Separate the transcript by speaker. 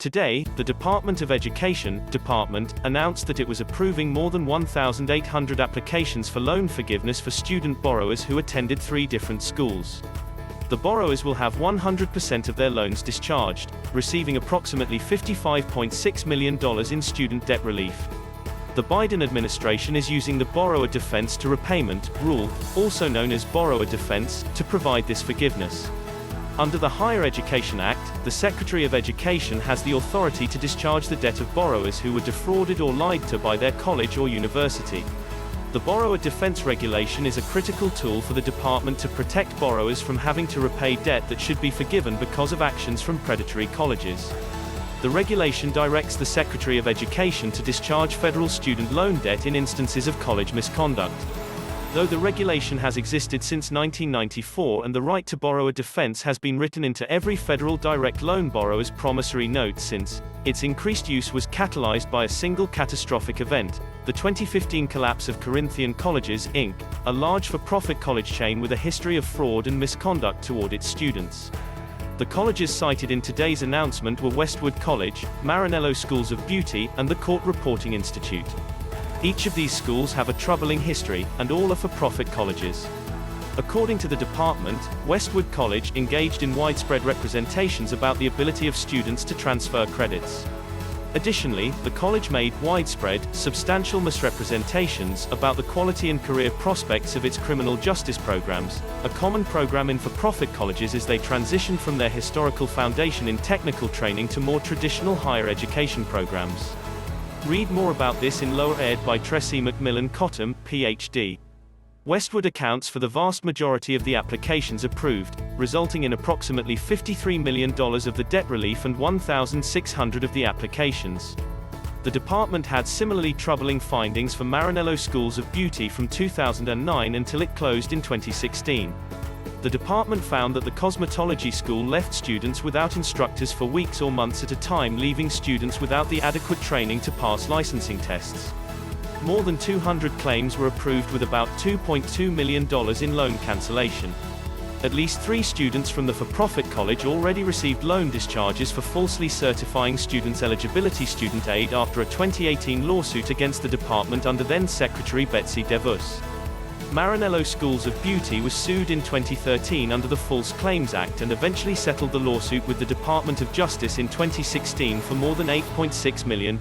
Speaker 1: Today, the Department of Education department announced that it was approving more than 1,800 applications for loan forgiveness for student borrowers who attended 3 different schools. The borrowers will have 100% of their loans discharged, receiving approximately $55.6 million in student debt relief. The Biden administration is using the borrower defense to repayment rule, also known as borrower defense, to provide this forgiveness. Under the Higher Education Act, the Secretary of Education has the authority to discharge the debt of borrowers who were defrauded or lied to by their college or university. The borrower defense regulation is a critical tool for the department to protect borrowers from having to repay debt that should be forgiven because of actions from predatory colleges. The regulation directs the Secretary of Education to discharge federal student loan debt in instances of college misconduct. Though the regulation has existed since 1994 and the right to borrower defense has been written into every federal direct loan borrower's promissory note since, its increased use was catalyzed by a single catastrophic event, the 2015 collapse of Corinthian Colleges, Inc., a large for-profit college chain with a history of fraud and misconduct toward its students. The colleges cited in today's announcement were Westwood College, Marinello Schools of Beauty, and the Court Reporting Institute. Each of these schools have a troubling history, and all are for-profit colleges. According to the department, Westwood College engaged in widespread representations about the ability of students to transfer credits. Additionally, the college made widespread, substantial misrepresentations about the quality and career prospects of its criminal justice programs, a common program in for-profit colleges as they transitioned from their historical foundation in technical training to more traditional higher education programs. Read more about this in Lower Ed by Tressie McMillin Cottom, Ph.D. Westwood accounts for the vast majority of the applications approved, resulting in approximately $53 million of the debt relief and 1,600 of the applications. The department had similarly troubling findings for Marinello Schools of Beauty from 2009 until it closed in 2016. The department found that the cosmetology school left students without instructors for weeks or months at a time, leaving students without the adequate training to pass licensing tests. More than 200 claims were approved with about $2.2 million in loan cancellation. At least 3 students from the for-profit college already received loan discharges for falsely certifying students' eligibility student aid after a 2018 lawsuit against the department under then-Secretary Betsy DeVos. Marinello Schools of Beauty was sued in 2013 under the False Claims Act and eventually settled the lawsuit with the Department of Justice in 2016 for more than $8.6 million.